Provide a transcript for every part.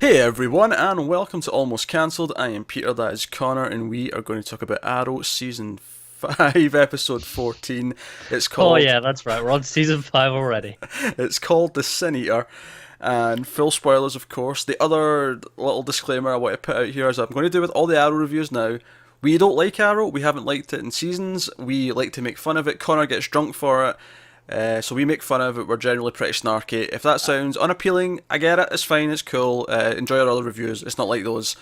Hey everyone, and welcome to Almost Cancelled. I am Peter, that is Connor, and we are going to talk about Arrow Season 5, Episode 14. It's Oh called yeah, that's right. We're on season 5 already. it's called The Sin Eater, and full spoilers, of course. The other little disclaimer I want to put out here is I'm going to do with all the Arrow reviews now. We don't like Arrow, we haven't liked it in seasons, we like to make fun of it. Connor gets drunk for it. So we make fun of it, we're generally pretty snarky. If that sounds unappealing, I get it, it's fine, it's cool. Enjoy our other reviews, it's not like those.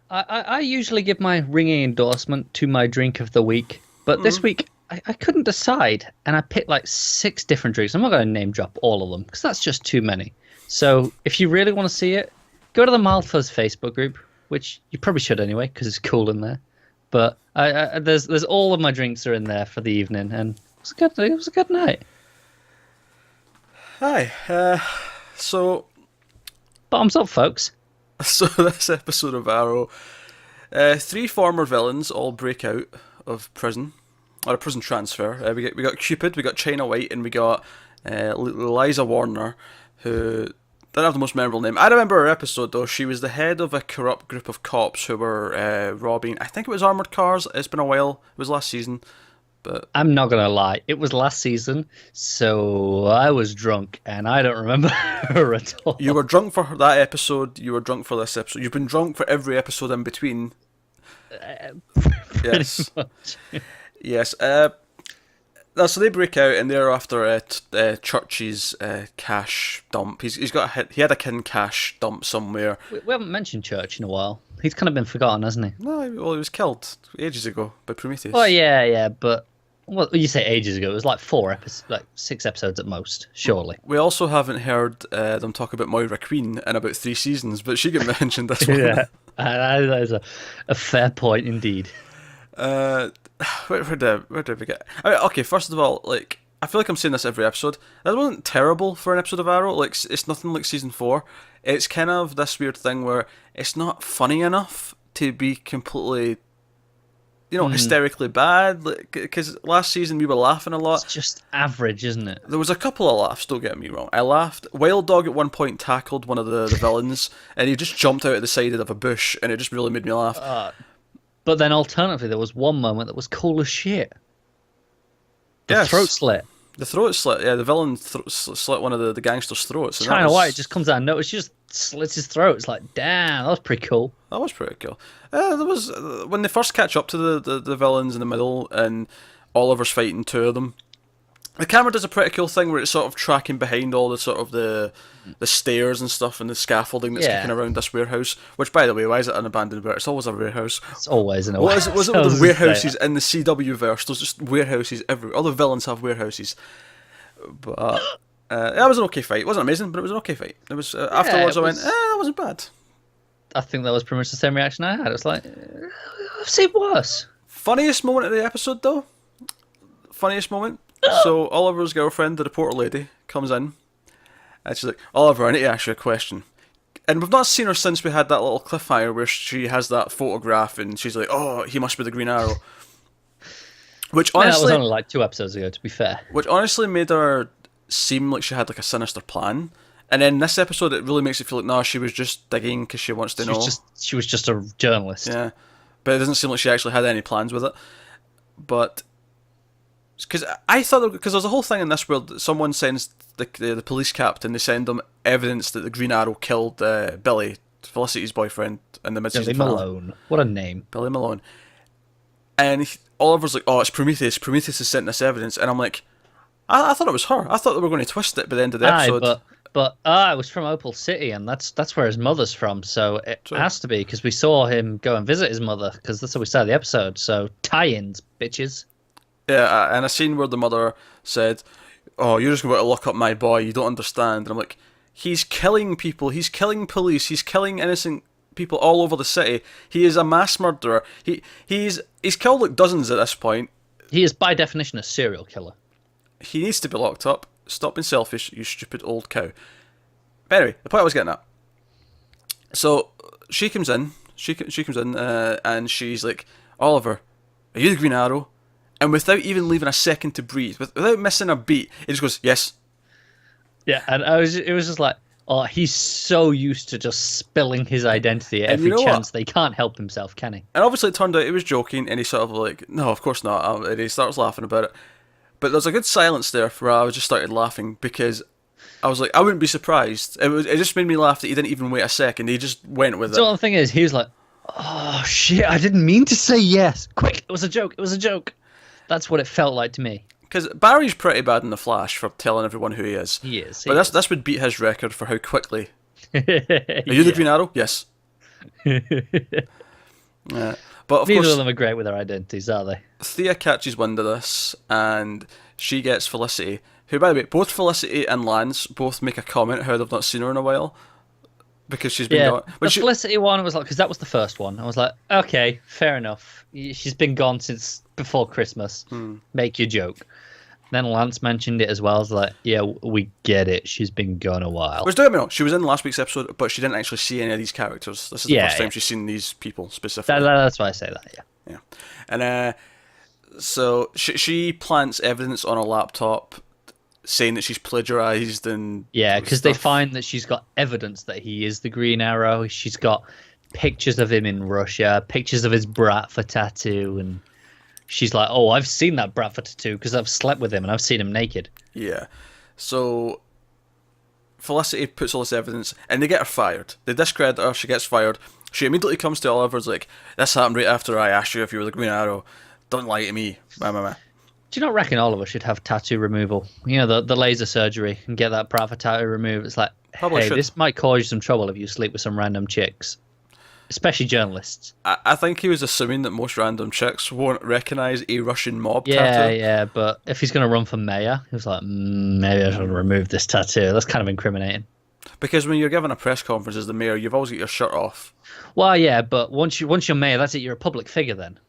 I usually give my ringing endorsement to my drink of the week, but this week I couldn't decide, and I picked like 6 different drinks. I'm not going to name drop all of them because that's just too many. So if you really want to see it, go to the Mild Fuzz Facebook group, which you probably should anyway because it's cool in there. But there's all of my drinks are in there for the evening, and it was a good night. Hi, so Bottoms up, folks. so this episode of Arrow, 3 former villains all break out of prison, or a prison transfer. We got Cupid, we got China White, and we got Liza Warner, who didn't have the most memorable name. I remember her episode though. She was the head of a corrupt group of cops who were robbing, I think it was armoured cars. It's been a while. It was last season. But I'm not gonna lie, it was last season, so I was drunk and I don't remember her at all. you were drunk for that episode. You were drunk for this episode. You've been drunk for every episode in between. Pretty Yes, much. yes. So they break out and they're after Church's cash dump. He's got he had a kin cash dump somewhere. We haven't mentioned Church in a while. He's kind of been forgotten, hasn't he? No, well, he was killed ages ago by Prometheus. Oh yeah, but well, you say ages ago. It was like 6 episodes at most, surely. We also haven't heard them talk about Moira Queen in about 3 seasons, but she got mentioned this one. Yeah, that is a fair point indeed. Uh, where did we get? I mean, okay, first of all, like I feel like I'm saying this every episode. That wasn't terrible for an episode of Arrow. Like it's nothing like season 4. It's kind of this weird thing where it's not funny enough to be completely, hysterically bad. Because last season we were laughing a lot. It's just average, isn't it? There was a couple of laughs, don't get me wrong. I laughed. Wild Dog at one point tackled one of the villains, and he just jumped out of the side of a bush, and it just really made me laugh. But then alternatively, there was one moment that was cool as shit. The Yes. throat slit. The throat slit, yeah, the villain slit one of the gangsters' throats. And China White just comes out and notice, she just slits his throat. It's like, damn, that was pretty cool. That was pretty cool. There was when they first catch up to the villains in the middle, and Oliver's fighting 2 of them. The camera does a pretty cool thing where it's sort of tracking behind all the sort of the stairs and stuff and the scaffolding that's Yeah. kicking around this warehouse. Which, by the way, why is it an abandoned warehouse? It's always a warehouse. It's always in a What way. is it? Was it with the warehouses in the CW verse? There's just warehouses everywhere. All the villains have warehouses. But that was an okay fight. It wasn't amazing, but it was an okay fight. It was afterwards. it I went, was- that wasn't bad. I think that was pretty much the same reaction I had. It was like, I've seen worse. Funniest moment of the episode, though. Funniest moment. So Oliver's girlfriend, the reporter lady, comes in, and she's like, "Oliver, I need to ask you a question." And we've not seen her since we had that little cliffhanger where she has that photograph, and she's like, "Oh, he must be the Green Arrow." Which That was honestly, only like 2 episodes ago, to be fair. made her seem like she had like a sinister plan. And then this episode, it really makes it feel like, no, she was just digging because she wants to know. She was just a journalist. Yeah, but it doesn't seem like she actually had any plans with it. But because I thought, because there's a whole thing in this where someone sends the police captain, they send them evidence that the Green Arrow killed Billy, Felicity's boyfriend, in the mid-season Billy finale. Malone. What a name. Billy Malone. And Oliver's like, "Oh, it's Prometheus. Prometheus has sent this evidence," and I'm like, I thought it was her. I thought they were going to twist it by the end of the Aye, episode. but it was from Opal City, and that's where his mother's from, so it True. has to be, because we saw him go and visit his mother, because that's how we started the episode, so tie-ins, bitches. Yeah, and a scene where the mother said, "Oh, you're just going to lock up my boy. You don't understand." And I'm like, he's killing people. He's killing police. He's killing innocent people all over the city. He is a mass murderer. He's killed like dozens at this point. He is, by definition, a serial killer. He needs to be locked up. Stop being selfish, you stupid old cow. But anyway, the point I was getting at. So she comes in. She comes in, and she's like, "Oliver, are you the Green Arrow?" And without even leaving a second to breathe, without missing a beat, he just goes, "Yes." Yeah, and it was just like, Oh, he's so used to just spilling his identity at And you every know chance. what? They can't help himself, can he? And obviously, it turned out he was joking, and he sort of like, no, of course not. And he starts laughing about it. But there's a good silence there where I was just started laughing because I was like, I wouldn't be surprised. It just made me laugh that he didn't even wait a second. He just went with it. So the thing is, he was like, "Oh shit! I didn't mean to say yes. Quick! It was a joke. It was a joke." That's what it felt like to me. Because Barry's pretty bad in The Flash for telling everyone who he is. He is. But this would beat his record for how quickly. Are Are you the Green Arrow? Yes. Yeah. But of Neither course, of them are great with their identities, are they? Thea catches wind of this, and she gets Felicity, who, by the way, both Felicity and Lance both make a comment how they've not seen her in a while. Because she's been Yeah, gone. the But Felicity one was like, because that was the first one. I was like, okay, fair enough. She's been gone since before Christmas. Make your joke. Then Lance mentioned it as well. I was like, yeah, we get it. She's been gone a while. Which, don't get me wrong, she was in last week's episode, but she didn't actually see any of these characters. This is the Yeah, first time yeah. she's seen these people specifically. That's why I say that, yeah. Yeah. And so she plants evidence on a laptop saying that she's plagiarized and Yeah, because they stuff. find that she's got evidence that he is the Green Arrow. She's got pictures of him in Russia, pictures of his Bratva tattoo, and she's like, oh, I've seen that Bratva tattoo because I've slept with him and I've seen him naked. Yeah. So Felicity puts all this evidence and they get her fired. They discredit her, she gets fired. She immediately comes to Oliver's like, this happened right after I asked you if you were the Green Arrow. Don't lie to me. Blah, blah, blah. Do you not reckon Oliver should have tattoo removal? You know, the laser surgery and get that Bratva tattoo removed. It's like, Probably hey, should. this might cause you some trouble if you sleep with some random chicks, especially journalists. I think he was assuming that most random chicks won't recognise a Russian mob Yeah, tattoo. yeah, but if he's going to run for mayor, he was like, maybe I should remove this tattoo. That's kind of incriminating. Because when you're given a press conference as the mayor, you've always got your shirt off. Well, yeah, but once you're mayor, that's it. You're a public figure then.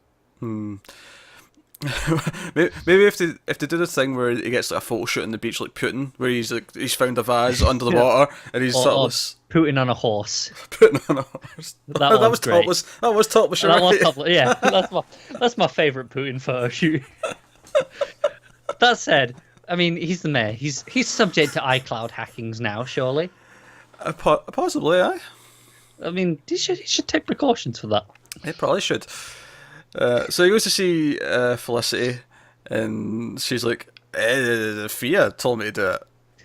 Maybe if they do the thing where he gets like a photo shoot on the beach like Putin, where he's found a vase under the water and he's Or topless, Putin on a horse. putting on a horse. That that one's was great. topless. That was topless. You're That was right. public. Yeah, that's my favorite Putin photo shoot. That said, I mean, he's the mayor. He's subject to iCloud hackings now, surely. Possibly, aye. I mean, he should take precautions for that. He probably should. So he goes to see Felicity, and she's like, Thea told me to do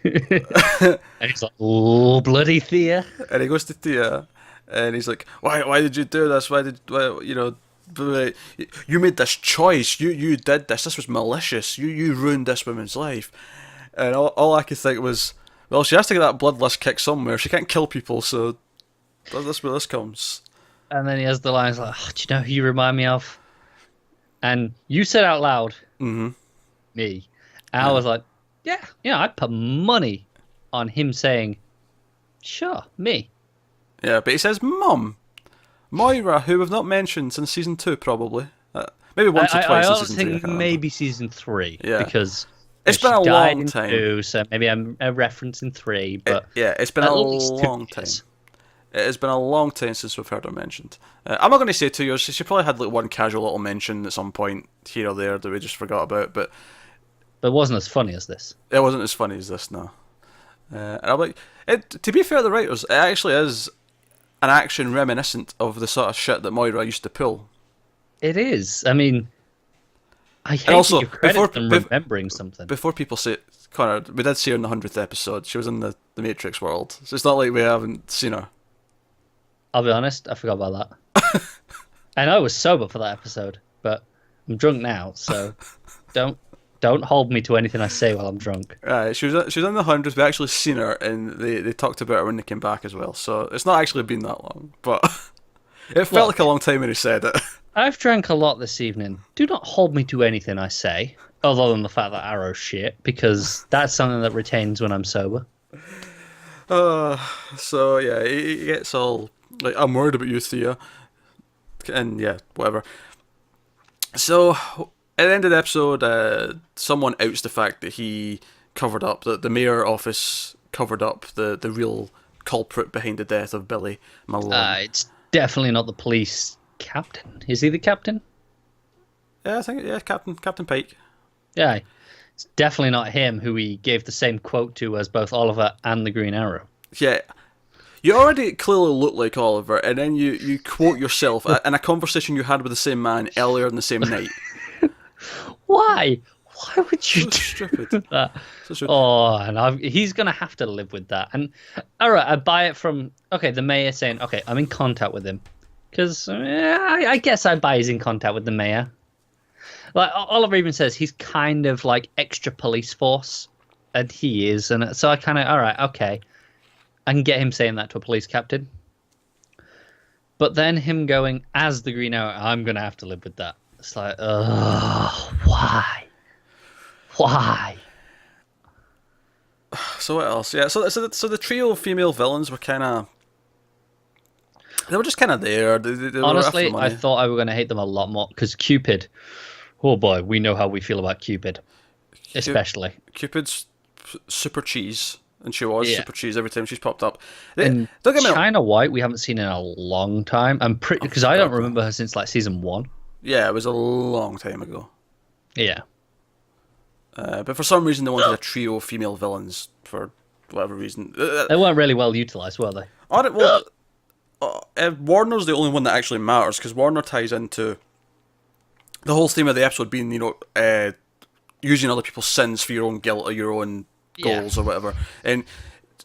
it. And he's like, oh, bloody Thea. And he goes to Thea, and he's like, why did you do this? Why, you know, you made this choice. You did this. This was malicious. You ruined this woman's life. And all I could think was, well, she has to get that bloodlust kick somewhere. She can't kill people, so that's where this comes. And then he has the lines like, do you know who you remind me of? And you said out loud, me. And I was like, yeah, I'd put money on him saying, sure, me. Yeah, but he says, Mum. Moira, who we've not mentioned since season 2, probably. Maybe once or I twice in also season 3. I think can't maybe season 3. Yeah. Because It's she been a died long in time. 2, so maybe I'm a reference in 3. But Yeah, it's been at a least 2 long time. years. It has been a long time since we've heard her mentioned. I'm not going to say 2 years. She probably had like one casual little mention at some point here or there that we just forgot about, but But it wasn't as funny as this. it wasn't as funny as this, no. And I'm like, to be fair to the writers, it actually is an action reminiscent of the sort of shit that Moira used to pull. It is. I mean, I hate also, to give credit before- to them bef- remembering something. Before people say, Connor, we did see her in the 100th episode. She was in the Matrix world. So it's not like we haven't seen her. I'll be honest, I forgot about that. And I was sober for that episode, but I'm drunk now, so don't hold me to anything I say while I'm drunk. Right, she was in the 100th. We actually seen her, and they talked about her when they came back as well. So it's not actually been that long, but it felt like a long time when he said it. I've drank a lot this evening. Do not hold me to anything I say, other than the fact that Arrow's shit, because that's something that retains when I'm sober. So yeah, he gets all like, I'm worried about you, Thea, and yeah, whatever. So at the end of the episode, someone outs the fact that he covered up that the mayor office covered up the real culprit behind the death of Billy Malone. It's definitely not the police captain. Is he the captain? Yeah, I think Captain Pike. Yeah. It's definitely not him who he gave the same quote to as both Oliver and the Green Arrow. Yeah. You already clearly look like Oliver, and then you quote yourself in a conversation you had with the same man earlier in the same night. Why? Why would you So stupid. do that? So stupid. Oh, and he's gonna have to live with that. And all right, I buy it from the mayor saying, okay, I'm in contact with him, because I guess I buy he's in contact with the mayor. Like Oliver even says, he's kind of like extra police force, and he is, and so I kind of all right, okay, I can get him saying that to a police captain. But then him going as the Green Arrow, I'm gonna have to live with that. It's like, why? Why? So what else? Yeah, so the trio of female villains were they were just kind of there. They were after Honestly, the money. I thought I were going to hate them a lot more because Cupid. Oh boy, we know how we feel about Cupid, especially. Cupid's super cheese, and she was Yeah. super cheese every time she's popped up. And Don't get me wrong. China White, we haven't seen in a long time. I'm pretty because I don't God, remember her since like season 1. Yeah, it was a long time ago. Yeah, But for some reason, they wanted a trio of female villains for whatever reason. they weren't really well utilized, were they? Warner's the only one that actually matters because Warner ties into the whole theme of the episode being, using other people's sins for your own guilt or your own goals or whatever. And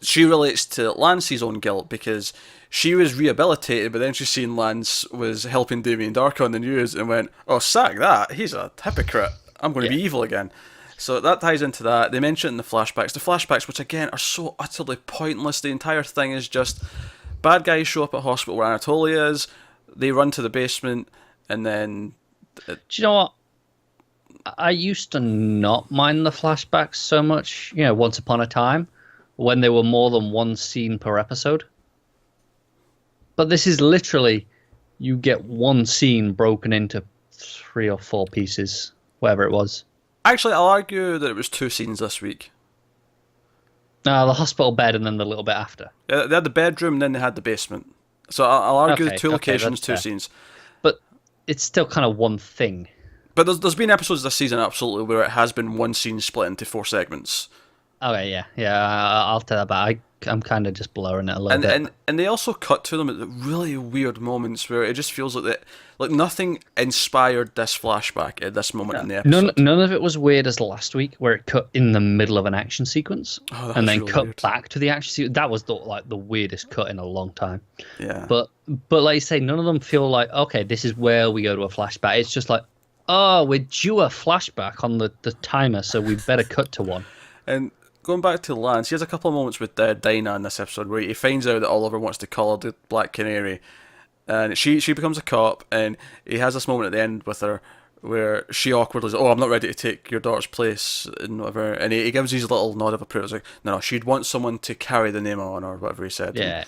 she relates to Lance's own guilt because she was rehabilitated, but then she's seen Lance was helping Damien Dark on the news and went, "Oh, sack that! He's a hypocrite. I'm going to be evil again." So that ties into that. They mention it in the flashbacks, which again are so utterly pointless. The entire thing is just bad guys show up at hospital where Anatolia is. They run to the basement, and then Do you know what? I used to not mind the flashbacks so much, once upon a time, when there were more than one scene per episode. But this is literally, you get one scene broken into 3 or 4 pieces, whatever it was. actually, I'll argue that it was 2 scenes this week. The hospital bed and then the little bit after. They had the bedroom, and then they had the basement. So I'll argue Okay, 2 locations, that's 2 fair. scenes. But it's still kind of one thing. But there's been episodes this season, absolutely, where it has been one scene split into 4 segments. Okay, yeah, I'll tell that, but I'm kind of just blurring it a little bit. And they also cut to them at the really weird moments where it just feels like nothing inspired this flashback at this moment in the episode. None of it was weird as last week, where it cut in the middle of an action sequence that and was then really cut weird. back to the action sequence. That was the weirdest cut in a long time. Yeah. But like you say, none of them feel like, okay, this is where we go to a flashback. It's just like, oh, we're due a flashback on the timer, so we better cut to one. And going back to Lance, he has a couple of moments with Dinah in this episode where he finds out that Oliver wants to call her the Black Canary, and she becomes a cop, and he has this moment at the end with her where she awkwardly says, "Oh, I'm not ready to take your daughter's place," and whatever, and he gives his little nod of approval. It's like, no, she'd want someone to carry the name on, or whatever he said. Yeah.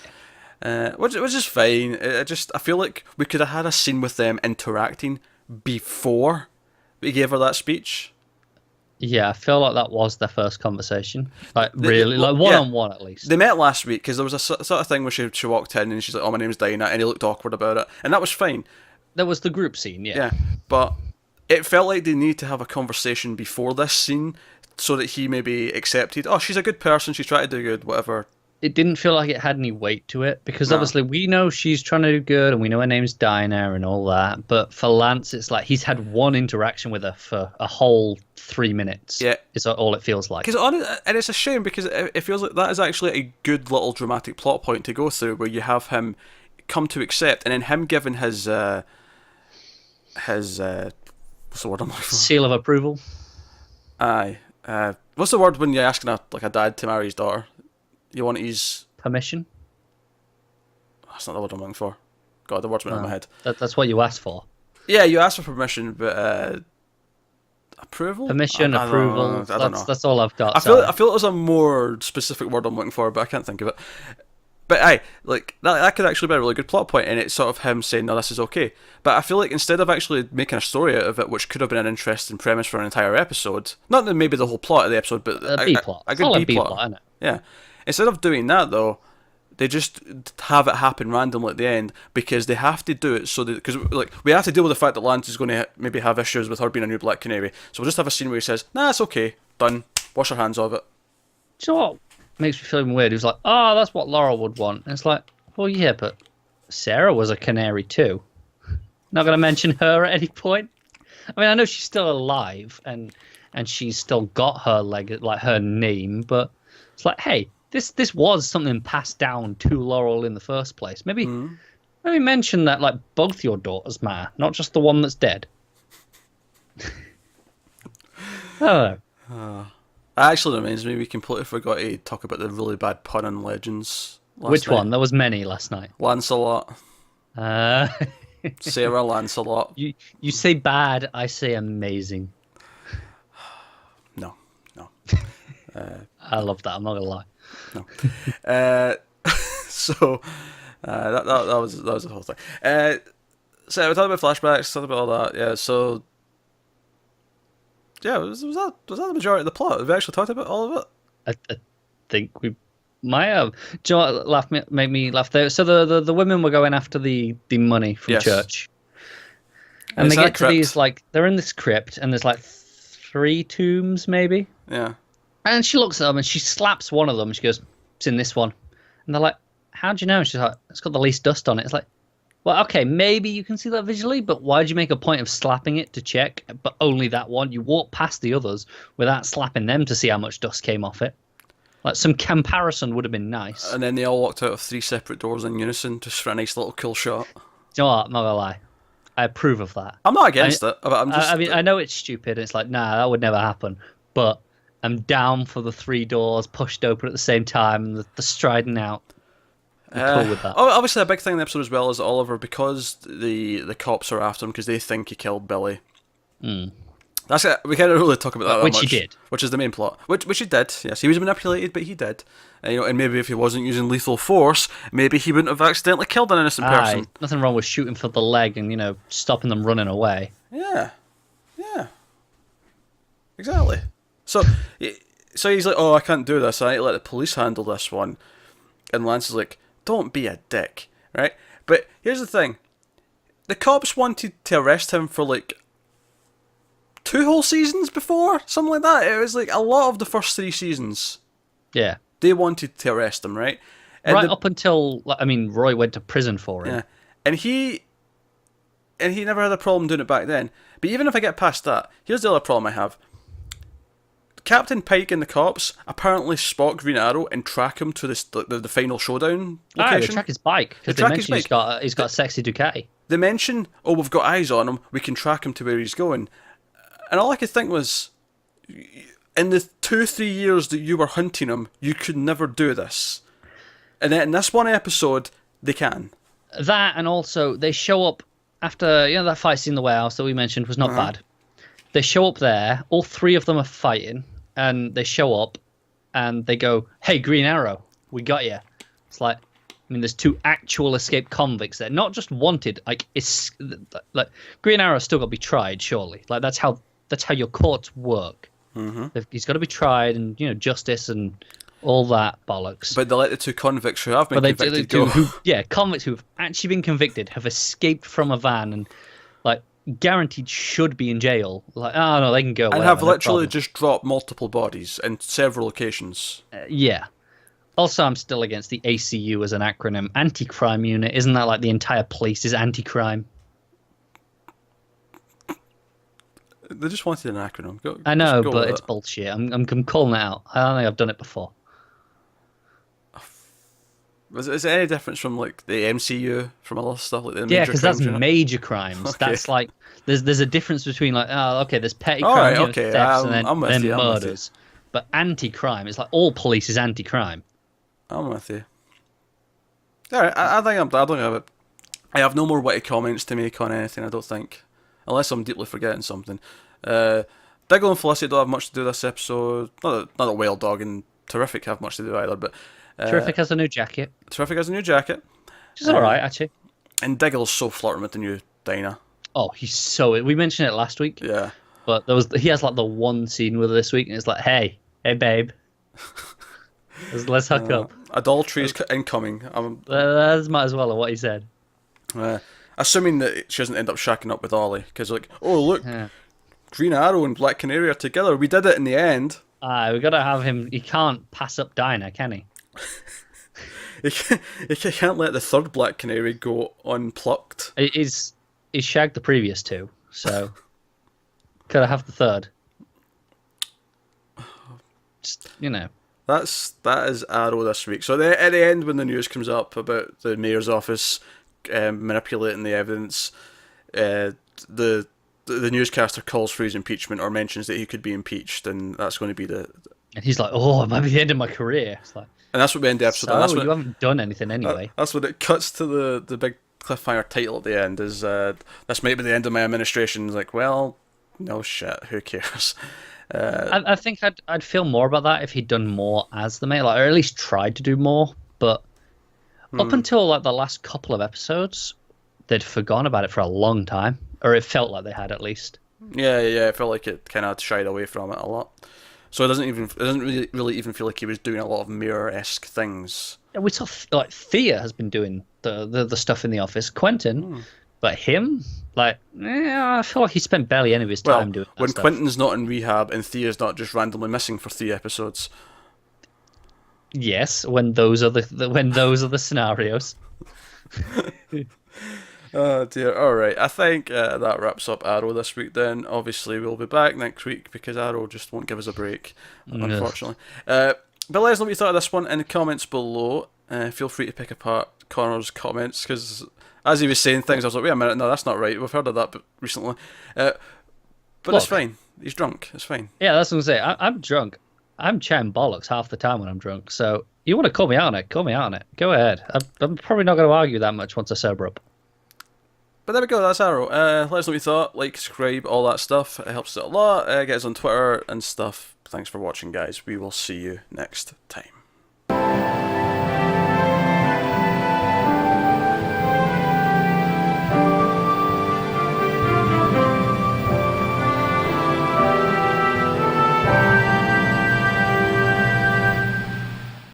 Which is fine. I feel like we could have had a scene with them interacting before we gave her that speech. Yeah, I feel like that was their first conversation. Like, really, like one-on-one at least. They met last week because there was a sort of thing where she walked in and she's like, "Oh, my name's Dinah," and he looked awkward about it, and that was fine. There was the group scene, Yeah, but it felt like they need to have a conversation before this scene so that he maybe accepted, "Oh, she's a good person, she's trying to do good, whatever." It didn't feel like it had any weight to it because No. obviously we know she's trying to do good and we know her name's Dinah and all that. But for Lance, it's like he's had one interaction with her for a whole 3 minutes. Yeah. Is all it feels like. And it's a shame because it feels like that is actually a good little dramatic plot point to go through where you have him come to accept and then him giving his what's the word I'm looking for? Seal of approval. Aye. What's the word when you're asking a dad to marry his daughter? You want his... Permission. That's not the word I'm looking for. God, the words went out of my head. That's what you asked for. Yeah, you asked for permission, but approval? Permission, I don't approval. know. I don't know. That's all I've got. I feel it was a more specific word I'm looking for, but I can't think of it. But aye, like that could actually be a really good plot point, and it's sort of him saying, "No, this is okay." But I feel like instead of actually making a story out of it, which could have been an interesting premise for an entire episode, not maybe the whole plot of the episode, but a B plot. a good B plot, isn't it? Yeah. Instead of doing that though, they just have it happen randomly at the end because they have to do it so that because like we have to deal with the fact that Lance is going to maybe have issues with her being a new Black Canary. So we'll just have a scene where he says, "Nah, it's okay, done. Wash your hands of it." Do you know what? makes me feel even weird. He was like, "Oh, that's what Laurel would want." And it's like, well, yeah, but Sarah was a canary too. Not going to mention her at any point. I mean, I know she's still alive and she's still got her like her name, but it's like, hey, this was something passed down to Laurel in the first place. Maybe mention that like both your daughters matter, not just the one that's dead. I don't know. That actually reminds me, we completely forgot to talk about the really bad pun on Legends last Which night. one? There was many last night. Lancelot. Uh, Sarah Lancelot. you say bad, I say amazing. No. I love that. I'm not gonna lie. So that was the whole thing. So we talked about flashbacks, talked about all that. Yeah. So yeah, was that the majority of the plot? Have we actually talked about all of it? I think we might have. Do you know what made me laugh there? So the women were going after the money from Yes. church, and It's they that get to crypt. these like they're in this crypt, and there's like 3 tombs maybe. Yeah. And she looks at them and she slaps one of them. She goes, "It's in this one." And they're like, "How do you know?" And she's like, "It's got the least dust on it." It's like, well, okay, maybe you can see that visually, but why'd you make a point of slapping it to check, but only that one? You walk past the others without slapping them to see how much dust came off it. Like, some comparison would have been nice. And then they all walked out of 3 separate doors in unison just for a nice little cool shot. Do you know what? I'm not gonna lie. I approve of that. I'm not against it. I'm just. I mean, I know it's stupid. It's like, nah, that would never happen. But I'm down for the 3 doors pushed open at the same time and the striding out. I'm cool with that. Obviously, a big thing in the episode as well is that Oliver, because the cops are after him because they think he killed Billy. That's it. We can't really talk about that Which much. he did. Which is the main plot. Which he did. Yes, he was manipulated, but he did. And maybe if he wasn't using lethal force, maybe he wouldn't have accidentally killed an innocent person. Nothing wrong with shooting for the leg and stopping them running away. Yeah. Exactly. So he's like, oh, I can't do this. I need to let the police handle this one. And Lance is like, don't be a dick, right? But here's the thing. The cops wanted to arrest him for like 2 whole seasons before, something like that. It was like a lot of the first 3 seasons. Yeah. They wanted to arrest him, right? And Right up until, Roy went to prison for it. Yeah. And he never had a problem doing it back then. But even if I get past that, here's the other problem I have. Captain Pike and the cops apparently spot Green Arrow and track him to the final showdown location. They track his bike because They they track his mentioned he's got a sexy Ducati. They mention, oh, we've got eyes on him, we can track him to where he's going. And all I could think was, in the 2-3 years that you were hunting him, you could never do this. And then in this one episode, they can. That, and also they show up after that fight scene in the warehouse that we mentioned was not bad. They show up there, all 3 of them are fighting, and they show up and they go, "Hey, Green Arrow, we got you." It's like, there's 2 actual escaped convicts there, not just wanted. Like Green Arrow's still got to be tried, surely. Like that's how your courts work. Mm-hmm. He's got to be tried, and justice and all that bollocks. But they let the 2 convicts who have been convicted go. Convicts who have actually been convicted have escaped from a van and guaranteed should be in jail. Like, oh no, they can go. And whatever, have no literally problem. just dropped multiple bodies in several locations. Yeah. Also, I'm still against the ACU as an acronym. Anti-crime unit. Isn't that like the entire police is anti-crime? They just wanted an acronym. I know, go but with it's it. bullshit. I'm calling it out. I don't think I've done it before. Is there any difference from like the MCU from other stuff like the Yeah, major because that's crimes unit? major crimes. Okay. That's like there's a difference between there's petty All crime, right, okay, thefts, and I'm with then you, I'm with you. murders. But anti-crime, it's like all police is anti-crime. I'm with you. Alright, I think I don't have it. I have no more witty comments to make on anything, I don't think. Unless I'm deeply forgetting something. Diggle and Felicity don't have much to do this episode. Not that Wild Dog and Terrific have much to do either, but Terrific has a new jacket. Terrific has a new jacket. Which is alright, actually. And Diggle's so flirting with the new Dinah. Oh, he's so... We mentioned it last week. Yeah. But he has like the one scene with her this week, and it's like, hey babe, let's hook up. Adultery is incoming. That's might as well have what he said. Assuming that she doesn't end up shacking up with Ollie, because oh look, Yeah. Green Arrow and Black Canary are together. We did it in the end. We gotta have him. He can't pass up Dinah, can he? He can't let the third Black Canary go unplucked. He's shagged the previous two, so gotta have the third. Just, That is Arrow this week. So at the end, when the news comes up about the mayor's office manipulating the evidence, the newscaster calls for his impeachment or mentions that he could be impeached, and that's going to be the. And he's like, "Oh, it might be the end of my career." It's like, and that's what we end the episode. so That's you what, haven't done anything anyway. that's when it cuts to the big cliffhanger title at the end. Is this might be the end of my administration? It's like, well, no shit. Who cares? I think I'd feel more about that if he'd done more as the mayor, like, or at least tried to do more. But up until like the last couple of episodes, they'd forgone about it for a long time, or it felt like they had at least. Yeah. I felt like it kind of shied away from it a lot. So it doesn't really even feel like he was doing a lot of mirror-esque things. Yeah, we saw like Thea has been doing the stuff in the office, Quentin, but him, like, I feel like he spent barely any of his time doing that when stuff. Quentin's not in rehab and Thea's not just randomly missing for 3 episodes. Yes, when those are the scenarios. Oh dear. Alright, I think that wraps up Arrow this week then. Obviously, we'll be back next week because Arrow just won't give us a break, unfortunately. But let us know what you thought of this one in the comments below. Feel free to pick apart Connor's comments because as he was saying things, I was like, wait a minute, no, that's not right. We've heard of that recently. But it's fine. He's drunk. It's fine. Yeah, that's what I'm saying. I'm drunk. I'm chatting bollocks half the time when I'm drunk. So you want to call me out on it? Call me out on it. Go ahead. I'm probably not going to argue that much once I sober up. But there we go, that's Arrow. Let us know what you thought, like, subscribe, all that stuff. It helps us out a lot. Get us on Twitter and stuff. Thanks for watching, guys. We will see you next time.